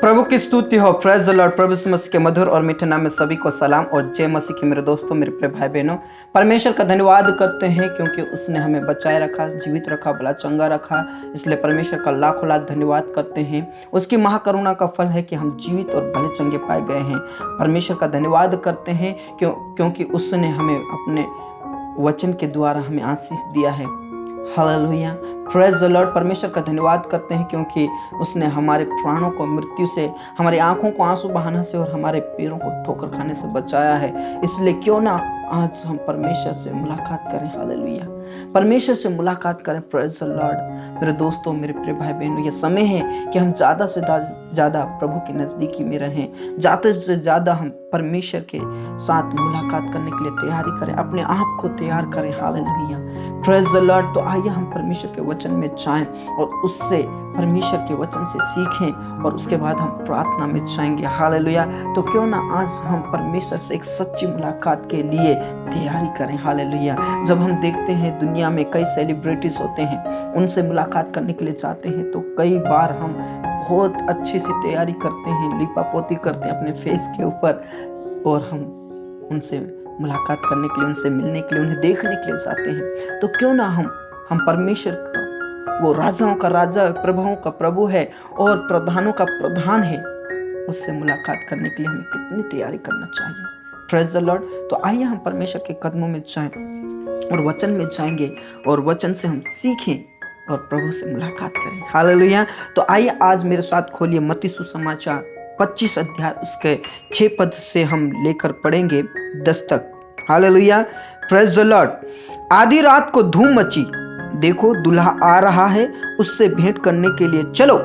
प्रभु की स्तुति हो। Praise the lord. प्रभु यीशु मसीह के मधुर और मीठे नाम में सभी को सलाम और जय मसीह की। मेरे दोस्तों, मेरे प्रिय भाई बहनों, परमेश्वर का धन्यवाद करते हैं क्योंकि उसने हमें बचाए रखा, जीवित रखा, भला चंगा रखा। इसलिए परमेश्वर का लाखों लाख धन्यवाद करते हैं। उसकी महाकरुणा का फल है कि हम जीवित और भले चंगे पाए गए हैं। परमेश्वर का धन्यवाद करते हैं क्योंकि उसने हमें अपने वचन के द्वारा हमें आशीष दिया है। Hallelujah, praise the Lord. परमेश्वर का धन्यवाद करते हैं क्योंकि उसने हमारे प्राणों को मृत्यु से, हमारी आंखों को आंसू बहाने से और हमारे पैरों को ठोकर खाने से बचाया है। इसलिए क्यों ना आज हम परमेश्वर से मुलाकात करें। हालेलुया, परमेश्वर से मुलाकात करें। Praise the Lord. मेरे दोस्तों, मेरे प्रिय भाई बहनों, ये समय है कि हम ज़्यादा से ज़्यादा प्रभु की नज़दीकी में रहें। ज़्यादा से ज़्यादा हम परमेश्वर के साथ मुलाकात करने के लिए तैयारी करें, अपने आप को तैयार करें। Hallelujah, praise the Lord. तो आइए हम परमेश्वर के वचन में जाएं और उससे, परमेश्वर के वचन से सीखें और उसके बाद हम प्रार्थना में जाएंगे। हालेलुया। तो क्यों ना आज हम परमेश्वर से एक सच्ची मुलाकात के लिए तैयारी करें। हालेलुया। जब हम देखते हैं दुनिया में कई सेलिब्रिटीज होते हैं, उनसे मुलाकात करने के लिए जाते हैं तो कई बार हम बहुत अच्छी सी तैयारी करते हैं, लिपापोती करते हैं अपने फेस के ऊपर और हम उनसे मुलाकात करने के लिए, उनसे मिलने के लिए, उन्हें देखने के लिए जाते हैं। तो क्यों ना हम परमेश्वर का, वो राजाओं का राजा, प्रभुओं का प्रभु है और प्रधानों का प्रधान है, उससे मुलाकात करने के लिए हमें कितनी तैयारी करना चाहिए। Praise the Lord. तो आइए हम परमेश्वर के कदमों में जाएं और वचन में जाएंगे और वचन से हम सीखें और प्रभु से मुलाकात करें। हालेलुया। तो आइए आज मेरे साथ खोलिए मत्ती सुसमाचार 25 अध्याय, उसके 6 पद से हम लेकर पढ़ेंगे 10 तक। Hallelujah, praise the Lord. आधी रात को धूम मची, देखो दूल्हा आ रहा है, उससे भेंट करने के लिए चलो।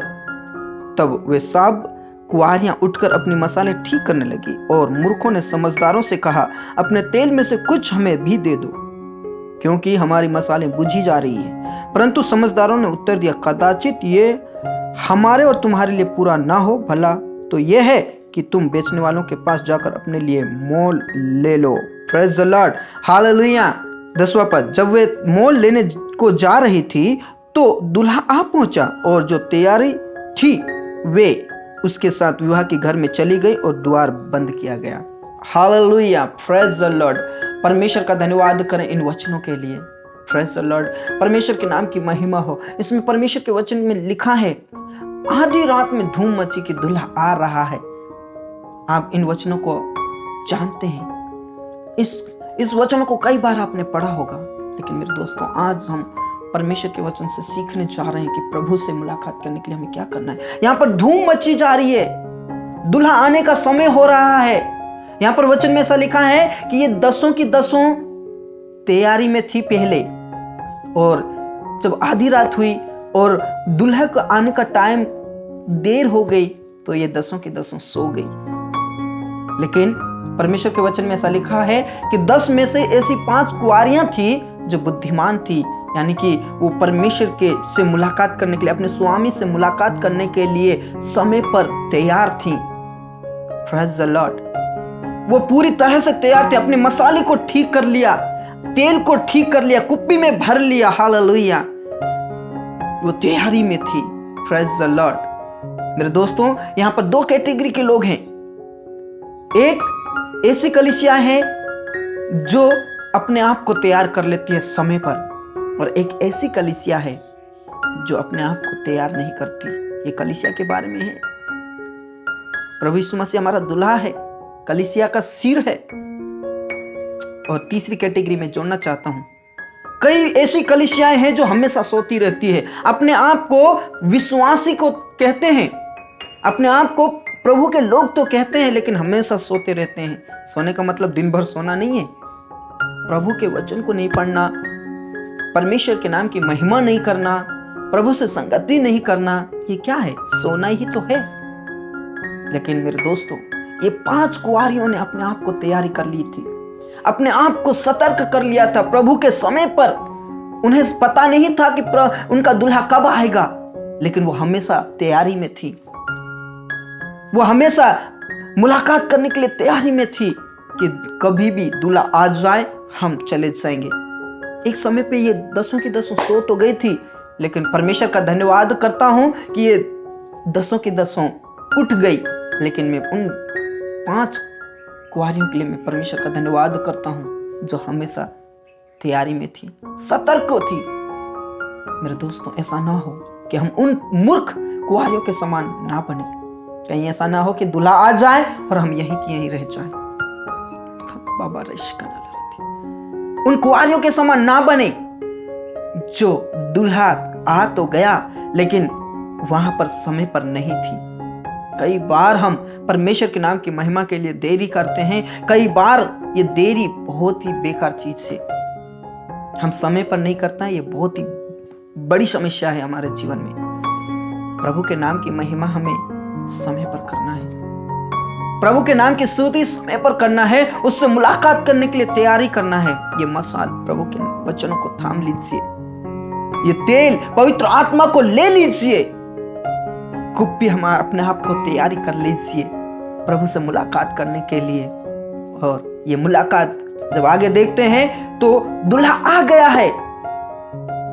तब वे सब कुंवारियां उठकर अपनी मसाले ठीक करने लगी और मूर्खों ने समझदारों से कहा, अपने तेल में से कुछ हमें भी दे दो, क्योंकि हमारी मसाले बुझी जा रही है। परंतु समझदारों ने उत्तर दिया, कदाचित ये हमारे और तुम्हारे लिए पूरा ना हो, भला तो यह है कि तुम बेचने वालों के पास जाकर अपने लिए मोल ले लो। Praise the lord. हालेलुया। 10वां पद। जब वे मोल लेने को जा रही थी तो दूल्हा आ पहुंचा और जो तैयारी थी वे उसके साथ विवाह के घर में चली गई और द्वार बंद किया गया। Hallelujah, praise the Lord. परमेश्वर का धन्यवाद करें इन वचनों के लिए। Praise the Lord. परमेश्वर के नाम की महिमा हो। इसमें परमेश्वर के वचन में लिखा है, आधी रात में धूम मची कि दूल्हा आ रहा है। आप इन वचनों को जानते हैं, इस वचनों को कई बार आपने पढ़ा होगा, लेकिन मेरे दोस्तों आज हम परमेश्वर के वचन से सीखने जा रहे हैं कि प्रभु से मुलाकात करने के लिए हमें क्या करना है। यहाँ पर धूम मची जा रही है, दूल्हा आने का समय हो रहा है। यहाँ पर वचन में ऐसा लिखा है कि ये 10 की 10 तैयारी में थी पहले, और जब आधी रात हुई और दूल्हे को आने का टाइम देर हो गई तो ये 10 की 10 सो गई। लेकिन परमेश्वर के वचन में ऐसा लिखा है कि 10 में से ऐसी 5 कुंवारियां थी जो बुद्धिमान थी, यानी कि वो परमेश्वर के से मुलाकात करने के लिए, अपने स्वामी से मुलाकात करने के लिए समय पर तैयार थी। Praise the Lord. वो पूरी तरह से तैयार थे, अपने मसाले को ठीक कर लिया, तेल को ठीक कर लिया, कुप्पी में भर लिया। हालेलुया, वो तैयारी में थी। Praise the Lord. मेरे दोस्तों, यहाँ पर 2 कैटेगरी के लोग हैं। एक ऐसी कलीसिया है जो अपने आप को तैयार कर लेती है समय पर, और एक ऐसी कलीसिया है जो अपने आप को तैयार नहीं करती। ये कलीसिया के बारे में है। प्रभु यीशु मसीह हमारा दूल्हा है, कलीसिया का सिर है। और तीसरी कैटेगरी में जोड़ना चाहता हूं, कई ऐसी कलीसियाएं हैं जो हमेशा सोती रहती है, अपने आप को विश्वासी को कहते हैं, अपने आप को प्रभु के लोग तो कहते हैं, लेकिन हमेशा सोते रहते हैं। सोने का मतलब दिन भर सोना नहीं है, प्रभु के वचन को नहीं पढ़ना, परमेश्वर के नाम की महिमा नहीं करना, प्रभु से संगति नहीं करना, ये क्या है? सोना ही तो है। लेकिन मेरे दोस्तों, ये 5 कुंवारियों ने अपने आप को तैयारी कर ली थी, अपने आप को सतर्क कर लिया था प्रभु के समय पर। उन्हें पता नहीं था कि उनका दूल्हा कब आएगा, लेकिन वो हमेशा तैयारी में थी। वो हमेशा मुलाकात करने के लिए तैयारी में थी कि कभी भी दूल्हा आ जाए हम चले जाएंगे। एक समय पे ये 10 की 10 सो तो गई थी, लेकिन परमेश्वर का धन्यवाद करता हूं कि ये 10 की 10 उठ गई, लेकिन मैं उन 5 कुंवारियों के लिए मैं परमेश्वर का धन्यवाद करता हूं जो हमेशा तैयारी में थी, सतर्क थी। मेरे दोस्तों, ऐसा ना हो कि हम उन मूर्ख कुंवारियों के समान ना बने। कहीं ऐसा ना हो कि दूल्हा आ जाए और हम यहीं की यहीं रह जाएं। बाबा उन कुंवारियों के समान ना बने जो दूल्हा आ तो गया लेकिन वहां पर समय पर नहीं थी। कई बार हम परमेश्वर के नाम की महिमा के लिए देरी करते हैं। कई बार ये देरी बहुत ही बेकार चीज से हम समय पर नहीं करते हैं। ये बहुत ही बड़ी समस्या है हमारे जीवन में। प्रभु के नाम की महिमा हमें समय पर करना है। प्रभु के नाम की स्तुति समय पर करना है। उससे मुलाकात करने के लिए तैयारी करना है। ये मसाल प्रभु के वचनों को थाम लीजिए। ये तेल पवित्र आत्मा को ले लीजिए। खूब भी हम अपने आप को तैयारी कर लीजिए प्रभु से मुलाकात करने के लिए। और ये मुलाकात जब आगे देखते हैं तो दूल्हा आ गया है।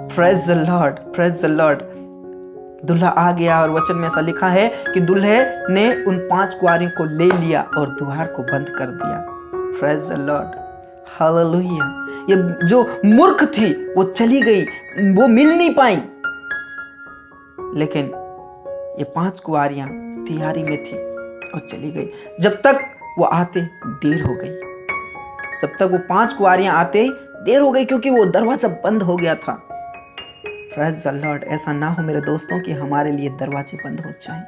Praise the Lord, praise the Lord. दूल्हा आ गया और वचन में ऐसा लिखा है कि दूल्हे ने उन 5 कुंवारियों को ले लिया और द्वार को बंद कर दिया। Praise the lord, hallelujah. ये जो मूर्ख थी वो चली गई, वो मिल नहीं पाई, लेकिन ये 5 कुंवारियां तैयारी में थी और चली गई। जब तक वो आते देर हो गई। जब तक वो 5 कुंवारियां आते देर हो गई क्योंकि वो दरवाजा बंद हो गया था। Praise the Lord. ऐसा ना हो मेरे दोस्तों कि हमारे लिए दरवाजे बंद हो जाएं।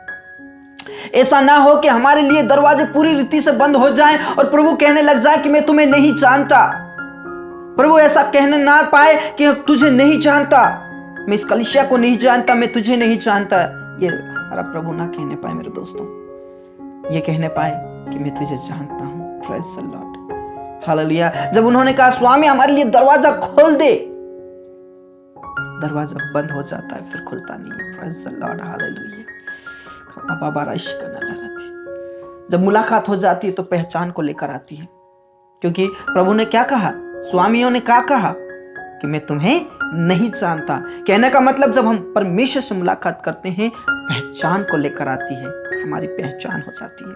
ऐसा ना हो कि हमारे लिए दरवाजे पूरी रीति से बंद हो जाएं और प्रभु कहने लग जाए कि मैं तुम्हें नहीं जानता। प्रभु ऐसा कहने ना पाए कि तुझे नहीं जानता, मैं इस कलीसिया को नहीं जानता, मैं तुझे नहीं जानता। ये हमारा प्रभु ना कहने पाए मेरे दोस्तों। ये कहने पाए कि मैं तुझे जानता हूं। Praise the lord, hallelujah. जब उन्होंने कहा स्वामी हमारे लिए दरवाजा खोल दे, दरवाजा बंद हो जाता है, फिर खुलता नहीं है। Praise the lord, hallelujah. जब मुलाकात हो जाती है तो पहचान को लेकर आती है, क्योंकि प्रभु ने क्या कहा, स्वामियों ने क्या कहा कि मैं तुम्हें नहीं जानता। कहने का मतलब जब हम परमेश्वर से मुलाकात करते हैं पहचान को लेकर आती है, हमारी पहचान हो जाती है।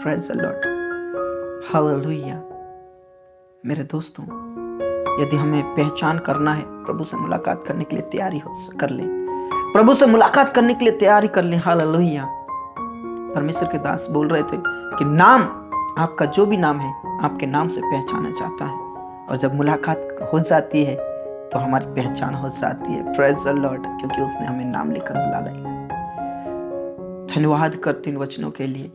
Praise the lord, hallelujah. मेरे दोस्तों, यदि हमें पहचान करना है, प्रभु से मुलाकात करने के लिए तैयारी कर ले। प्रभु से मुलाकात करने के लिए तैयारी कर ले। हालेलुया। परमेश्वर के दास बोल रहे थे कि नाम, आपका जो भी नाम है, आपके नाम से पहचाना जाता है। और जब मुलाकात हो जाती है तो हमारी पहचान हो जाती है। प्रेज द लॉर्ड, क्योंकि उसने हमें नाम लेकर बुला लिया। धन्यवाद करते इन वचनों के लिए।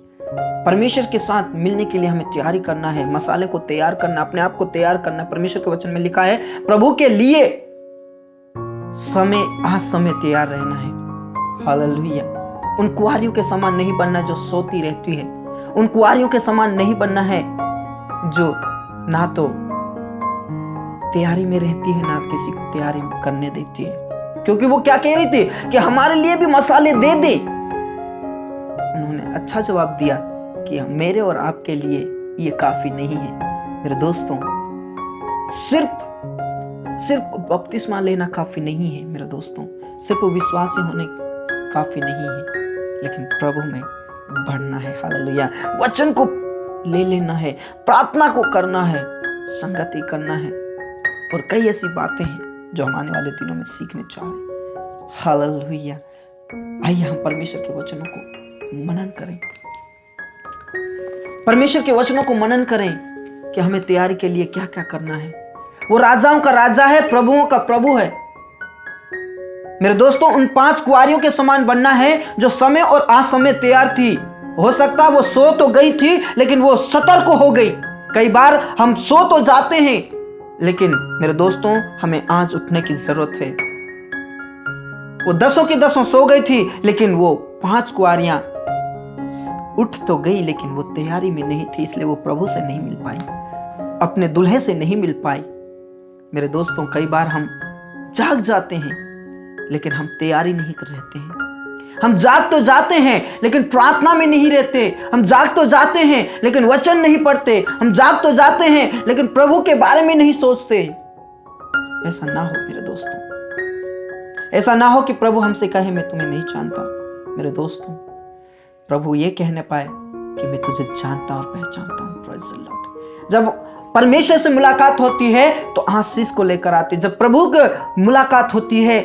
परमेश्वर के साथ मिलने के लिए हमें तैयारी करना है, मसाले को तैयार करना, अपने आप को तैयार करना। परमेश्वर के वचन में लिखा है प्रभु के लिए समय तैयार रहना है। हालेलुया। उन कुंवारियों के समान नहीं बनना जो सोती रहती है। उन कुंवारियों के समान नहीं बनना है जो ना तो तैयारी में रहती है ना किसी को तैयारी करने देती है। क्योंकि वो क्या कह रही थी कि हमारे लिए भी मसाले दे दे। उन्होंने अच्छा जवाब दिया कि मेरे और आपके लिए ये काफी नहीं है। मेरे दोस्तों, सिर्फ बपतिस्मा लेना काफी नहीं है मेरे दोस्तों, सिर्फ विश्वासी होने काफी नहीं है, लेकिन प्रभु में बढ़ना है। हालेलुया। वचन को ले लेना है, प्रार्थना को करना है, संगति करना है, और कई ऐसी बातें हैं जो हम आने वाले दिनों में सीखने चाहें। हालेलुया। आइए हम परमेश्वर के वचनों को मनन करें। परमेश्वर के वचनों को मनन करें कि हमें तैयारी के लिए क्या क्या करना है। वो राजाओं का राजा है, प्रभुओं का प्रभु है। मेरे दोस्तों, उन 5 कुंवारियों के समान बनना है जो समय और असमय तैयार थी। हो सकता है वो सो तो गई थी लेकिन वो सतर्क हो गई। कई बार हम सो तो जाते हैं, लेकिन मेरे दोस्तों हमें आज उठने की जरूरत है। वो 10 की 10 सो गई थी, लेकिन वो 5 कुंवारियां उठ तो गई लेकिन वो तैयारी में नहीं थी, इसलिए वो प्रभु से नहीं मिल पाई, अपने दुल्हे से नहीं मिल पाई। मेरे दोस्तों, कई बार हम जाग जाते हैं लेकिन हम तैयारी नहीं कर रहते हैं। हम जाग तो जाते हैं लेकिन प्रार्थना में नहीं रहते। हम जाग तो जाते हैं लेकिन वचन नहीं पढ़ते। हम जाग तो जाते हैं लेकिन प्रभु के बारे में नहीं सोचते। ऐसा ना हो मेरे दोस्तों, ऐसा ना हो कि प्रभु हमसे कहे मैं तुम्हें नहीं जानता। मेरे दोस्तों, प्रभु ये कहने पाए कि मैं तुझे जानता और पहचानता हूँ। Praise the Lord. जब परमेश्वर से मुलाकात होती है तो आशीष को लेकर आती है। जब प्रभु की मुलाकात होती है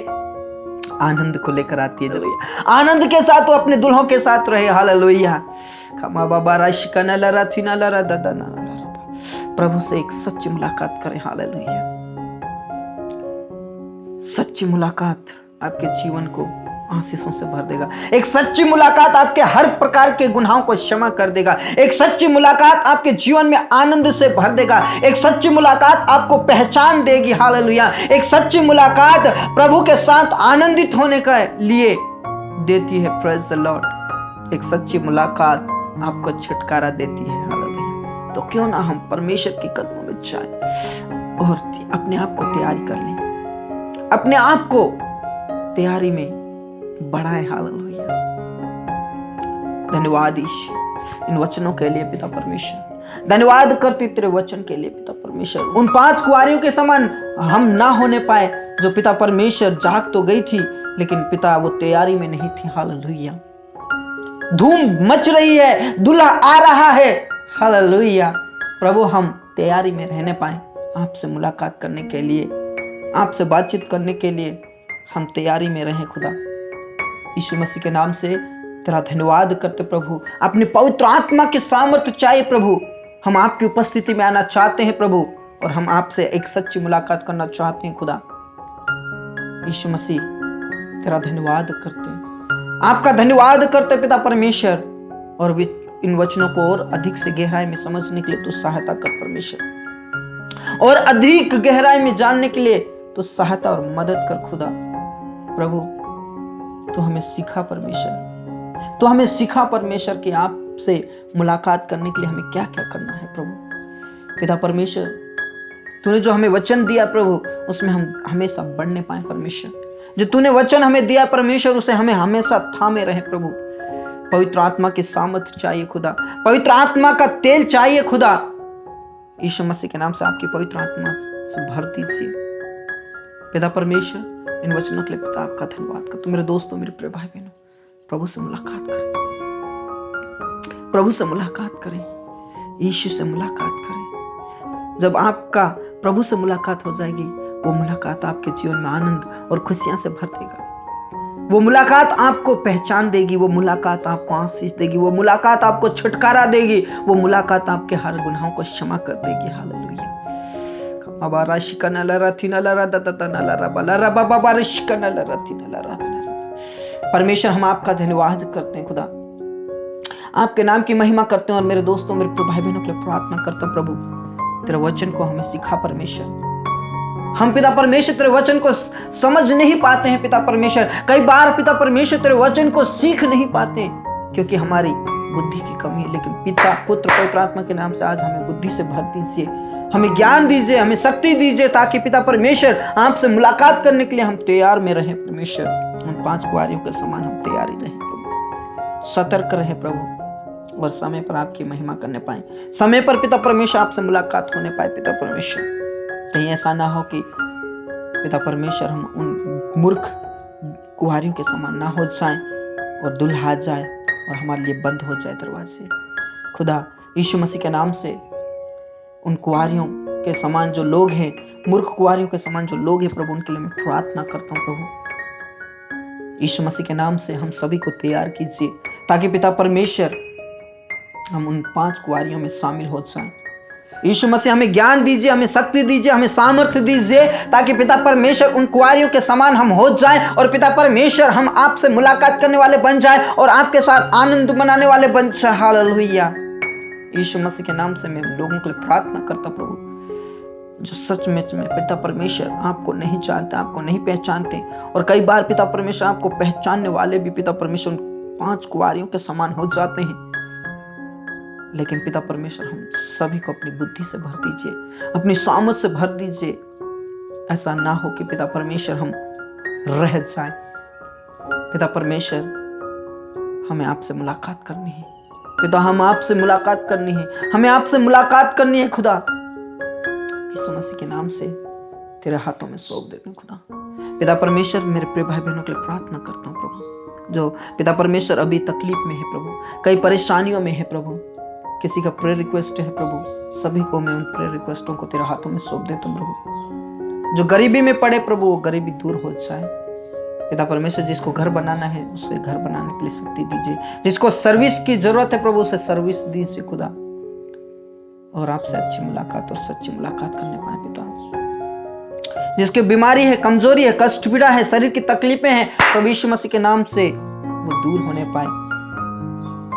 आनंद को लेकर आती है। जब आनंद के साथ वो अपने दुल्हों के साथ रहे। हालेलुया। खमा बाबा राशिकना लरा थीना लरा ददना लरा। प्रभु से एक सच्ची मुलाकात करें। हालेलुया। सच्ची मुलाकात आपके जीवन को आशीषों से भर देगा। एक सच्ची मुलाकात आपके हर प्रकार के गुनाहों को क्षमा कर देगा। एक सच्ची मुलाकात आपके जीवन में आनंद से भर देगा। एक सच्ची मुलाकात आपको पहचान देगी। हालेलुया। एक सच्ची मुलाकात प्रभु के साथ आनंदित होने के लिए देती है। Praise the Lord. एक सच्ची मुलाकात आपको छुटकारा देती है। हालेलुया। तो क्यों ना हम परमेश्वर के कदमों में जाएं और अपने आप को तैयारी कर लें, अपने आप को तैयारी में बढ़ाए। हालेलुया। धन्यवाद ईश्वर इन वचनों के लिए पिता परमेश्वर। धन्यवाद करते तेरे वचन के लिए पिता परमेश्वर। उन 5 कुंवारियों के समान हम ना होने पाए जो पिता परमेश्वर जाग तो गई थी लेकिन पिता वो तैयारी में नहीं थी। हालेलुया। धूम मच रही है, दूल्हा आ रहा है। हालेलुया। प्रभु हम तैयारी में रहने पाए, आपसे मुलाकात करने के लिए, आपसे बातचीत करने के लिए हम तैयारी में रहें। खुदा यीशु मसीह के नाम से तेरा धन्यवाद करते प्रभु। अपनी पवित्र आत्मा की सामर्थ्य चाहिए प्रभु। हम आपकी उपस्थिति में आना चाहते हैं प्रभु और हम आपसे एक सच्ची मुलाकात करना चाहते हैं। खुदा यीशु मसीह तेरा धन्यवाद करते हैं, आपका धन्यवाद करते पिता परमेश्वर। और भी इन वचनों को और अधिक से गहराई में समझने के लिए तो सहायता कर परमेश्वर, और अधिक गहराई में जानने के लिए तो सहायता और मदद कर। खुदा प्रभु तो हमें सिखा परमेश्वर, तो हमें सिखा परमेश्वर कि आपसे मुलाकात करने के लिए हमें क्या क्या करना है। प्रभु पिता परमेश्वर तूने जो हमें वचन दिया प्रभु उसमें हम हमेशा बढ़ने पाए परमेश्वर। जो तूने वचन हमें दिया परमेश्वर उसे हमें हमेशा थामे रहे प्रभु। पवित्र आत्मा की सामर्थ्य चाहिए खुदा, पवित्र आत्मा का तेल चाहिए खुदा। यीशु मसीह के नाम से आपकी पवित्र आत्मा से भर दीजिए पिता परमेश्वर। इन वचनों के लिए पिता आपका धन्यवाद कर। तो मेरे दोस्तों, मेरे प्रिय भाई बहनों, प्रभु से मुलाकात करें, प्रभु से मुलाकात करें, यीशु से मुलाकात करें। जब आपका प्रभु से मुलाकात हो जाएगी वो मुलाकात आपके जीवन में आनंद और खुशियां से भर देगा। वो मुलाकात आपको पहचान देगी, वो मुलाकात आपको आशीष देगी, वो मुलाकात आपको छुटकारा देगी, वो मुलाकात आपके हर गुनाहों को क्षमा कर देगी। हालेलुया। परमेश्वर हम आपका धन्यवाद करते हैं खुदा, आपके नाम की महिमा करते हैं। और मेरे दोस्तों, मेरे भाई बहनों के लिए प्रार्थना करता हूं प्रभु तेरे वचन को हमें सिखा परमेश्वर। हम पिता परमेश्वर तेरे वचन को समझ नहीं पाते हैं पिता परमेश्वर। कई बार पिता परमेश्वर तेरे वचन को सीख नहीं पाते क्योंकि हमारी बुद्धि की कमी है। लेकिन पिता पुत्र पवित्र आत्मा के नाम से आज हमें बुद्धि से भर दीजिए, हमें ज्ञान दीजिए, हमें शक्ति दीजिए ताकि पिता परमेश्वर आपसे मुलाकात करने के लिए हम तैयार में रहें परमेश्वर। उन 5 कुंवारियों के समान हम तैयारी रहें प्रभु, सतर्क रहे प्रभु, और समय पर आपकी महिमा करने पाए, समय पर पिता परमेश्वर आपसे मुलाकात होने पाए पिता परमेश्वर। कहीं ऐसा ना हो कि पिता परमेश्वर हम उन मूर्ख कुंवारियों के समान ना हो जाएं और दुल्हा जाए और हमारे लिए बंद हो जाए दरवाजे। खुदा यीशु मसीह के नाम से उन कुंवारियों के समान जो लोग हैं, मूर्ख कुंवारियों के समान जो लोग हैं प्रभु, उनके लिए मैं प्रार्थना करता हूँ प्रभु। यीशु मसीह के नाम से हम सभी को तैयार कीजिए ताकि पिता परमेश्वर हम उन 5 कुंवारियों में शामिल हो जाएं। यीशु मसीह हमें ज्ञान दीजिए, हमें शक्ति दीजिए, हमें सामर्थ्य दीजिए ताकि पिता परमेश्वर उन कुंवारियों के समान हम हो जाएं और पिता परमेश्वर हम आपसे मुलाकात करने वाले बन जाएं और आपके साथ आनंद मनाने वाले बन जाएं। हालेलुया। यीशु मसीह के नाम से मैं लोगों के लिए प्रार्थना करता प्रभु जो सच में पिता परमेश्वर आपको नहीं जानते, आपको नहीं पहचानते, और कई बार पिता परमेश्वर आपको पहचानने वाले भी पिता परमेश्वर 5 कुंवारियों के समान हो जाते हैं। लेकिन पिता परमेश्वर हम सभी को अपनी बुद्धि से भर दीजिए, अपनी सामर्थ से भर दीजिए। ऐसा ना हो कि पिता परमेश्वर हम रह जाएं। पिता परमेश्वर हमें आपसे मुलाकात करनी है पिता, हम आपसे मुलाकात करनी है, हमें आपसे मुलाकात करनी है खुदा। यीशु मसीह के नाम से तेरे हाथों में सौंप देते हैं खुदा। पिता परमेश्वर मेरे प्रिय भाई बहनों के लिए प्रार्थना करता हूँ प्रभु, जो पिता परमेश्वर अभी तकलीफ में है प्रभु, कई परेशानियों में है प्रभु, किसी का प्रेयर रिक्वेस्ट है प्रभु, सभी को मैं उन प्रेयर रिक्वेस्टों को तेरे हाथों में सौंप देता हूं प्रभु। जो गरीबी में पड़े प्रभु, वो गरीबी दूर हो जाए पिता परमेश्वर। जिसको घर बनाना है उसे घर बनाने के लिए शक्ति दीजिए, जिसको सर्विस की जरूरत है प्रभु उसे सर्विस दीजिए खुदा, और आपसे अच्छी मुलाकात और सच्ची मुलाकात करने पाए पिता। जिसकी बीमारी है, कमजोरी है, कष्ट पीड़ा है, शरीर की तकलीफें हैं, प्रभु यीशु मसीह के नाम से वो दूर होने पाए।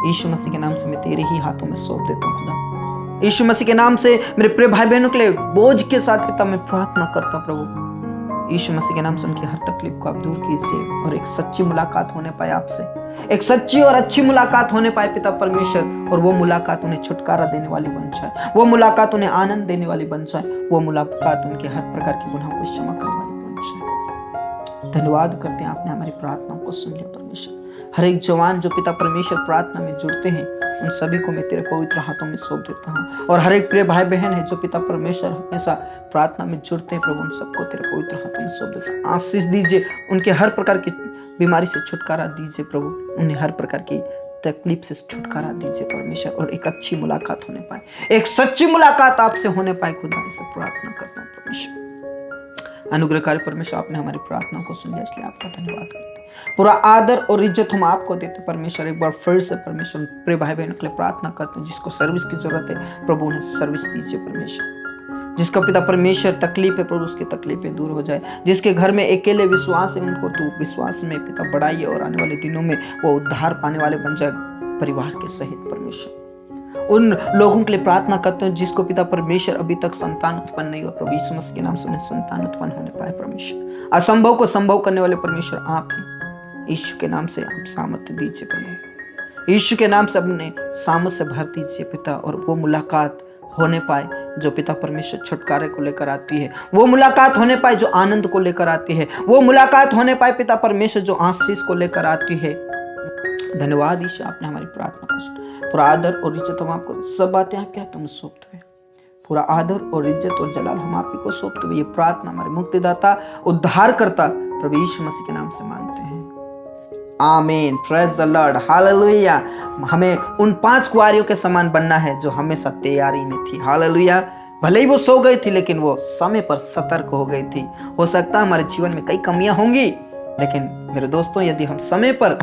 यीशु मसीह के नाम से मैं तेरे ही हाथों में सौंप देता हूं खुदा। यीशु मसीह के नाम से मेरे प्रिय भाई बहनों के लिए बोझ के साथ पिता मैं प्रार्थना करता प्रभु। यीशु मसीह के नाम से उनकी हर तकलीफ को आप दूर कीजिए और एक सच्ची मुलाकात होने पाए आपसे, एक सच्ची और अच्छी मुलाकात होने पाए पिता परमेश्वर, और वो मुलाकात उन्हें छुटकारा देने वाली बन जाए, वो मुलाकात उन्हें आनंद देने वाली बन जाए, वो मुलाकात उनके हर प्रकार की गुनाहों को क्षमा करने वाली बन जाए। धन्यवाद करते हैं, आपने हमारी प्रार्थनाओं को सुन लिया परमेश्वर। हर एक जवान जो पिता परमेश्वर प्रार्थना में जुड़ते हैं उन सभी को मैं तेरे पवित्र हाथों में सौंप देता हूँ, और हर एक प्रिय भाई बहन है जो पिता परमेश्वर हमेशा प्रार्थना में जुड़ते हैं प्रभु, उन सबको तेरे पवित्र हाथों में सौंप देता हूँ। आशीष दीजिए, उनके हर प्रकार की बीमारी से छुटकारा दीजिए प्रभु, उन्हें हर प्रकार की तकलीफ से छुटकारा दीजिए परमेश्वर, और एक अच्छी मुलाकात होने पाए, एक सच्ची मुलाकात आपसे होने पाए खुदा, से प्रार्थना करता हूँ परमेश्वर। अनुग्रहकारी परमेश्वर, आपने हमारी प्रार्थना को सुन लिया, इसलिए आपका धन्यवाद करते हैं। पूरा आदर और इज्जत हम आपको देते परमेश्वर। एक बार फिर से परमेश्वर प्रिय भाई बहनों के लिए प्रार्थना करते हैं, जिसको सर्विस की जरूरत है प्रभु उन्हें सर्विस दीजिए परमेश्वर। जिसका पिता परमेश्वर तकलीफ है प्रभु उसकी तकलीफें दूर हो जाए, जिसके घर में अकेले विश्वास है उनको तू विश्वास में पिता बढ़ाइए, और आने वाले दिनों में वो उद्धार पाने वाले बन जाए परिवार के सहित परमेश्वर। उन लोगों के लिए प्रार्थना करते हैं जिसको पिता परमेश्वर अभी तक संतान उत्पन्न नहीं हुआ, प्रभु यीशु मसीह के नाम से उन्हें संतान उत्पन्न होने पाए परमेश्वर। असंभव को संभव करने वाले परमेश्वर आप हैं, यीशु के नाम से आप सामर्थ्य दीजिए प्रभु, यीशु के नाम से अपने सामर्थ्य से भर दीजिए पिता, और वो मुलाकात होने पाए जो पिता परमेश्वर छुटकारे को लेकर आती है, वो मुलाकात होने पाए जो आनंद को लेकर आती है, वो मुलाकात होने पाए पिता परमेश्वर जो आशीष को लेकर आती है। धन्यवाद ईश्वर, आपने हमारी प्रार्थना को सुना। पूरा आदर और इज्जत हम आपको, सब बातें आपके हाथों में सौंपते हुए, पूरा आदर और इज्जत और जलाल हम आप ही को सौंपते हुए ये प्रार्थना हमारे मुक्तिदाता उद्धार करता प्रभु यीशु मसीह के नाम से मांगते हैं, आमीन। Praise the lord, hallelujah. हमें उन 5 कुंवारियों के समान बनना है जो हमेशा तैयारी में थी, हालेलुया। भले ही वो सो गई थी लेकिन वो समय पर सतर्क हो गई थी। हो सकता है हमारे जीवन में कई कमियां होंगी, लेकिन मेरे दोस्तों यदि हम समय पर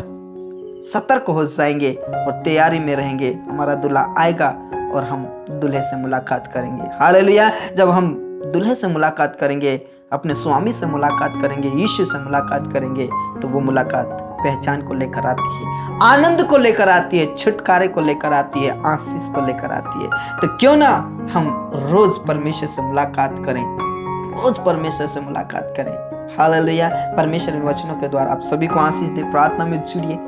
सतर्क हो जाएंगे और तैयारी में रहेंगे, हमारा दूल्हा आएगा और हम दूल्हे से मुलाकात करेंगे, हालेलुया। जब हम दूल्हे से मुलाकात करेंगे, अपने स्वामी से मुलाकात करेंगे, यीशु से मुलाकात करेंगे, तो वो मुलाकात पहचान को लेकर आती है, आनंद को लेकर आती है, छुटकारे को लेकर आती है, आशीष को लेकर आती है। तो क्यों ना हम रोज परमेश्वर से मुलाकात करें, रोज परमेश्वर से मुलाकात करें, हालेलुया। परमेश्वर इन वचनों के द्वारा आप सभी को आशीष दे। प्रार्थना में जुड़िए,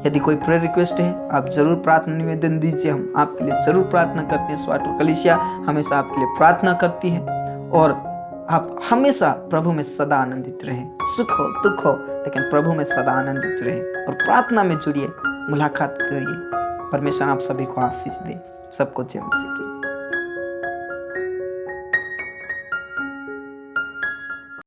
यदि कोई प्रेयर रिक्वेस्ट है आप जरूर प्रार्थना निवेदन दीजिए, हम आपके लिए जरूर प्रार्थना करते हैं। स्वाट और कलीसिया हमेशा आपके लिए प्रार्थना करती है, और आप हमेशा प्रभु में सदा आनंदित रहें, सुख हो दुख हो लेकिन प्रभु में सदा आनंदित रहें, और प्रार्थना में जुड़िए, मुलाकात करिए। परमेश्वर आप सभी को आशीष दे। सबको जय मसीह की।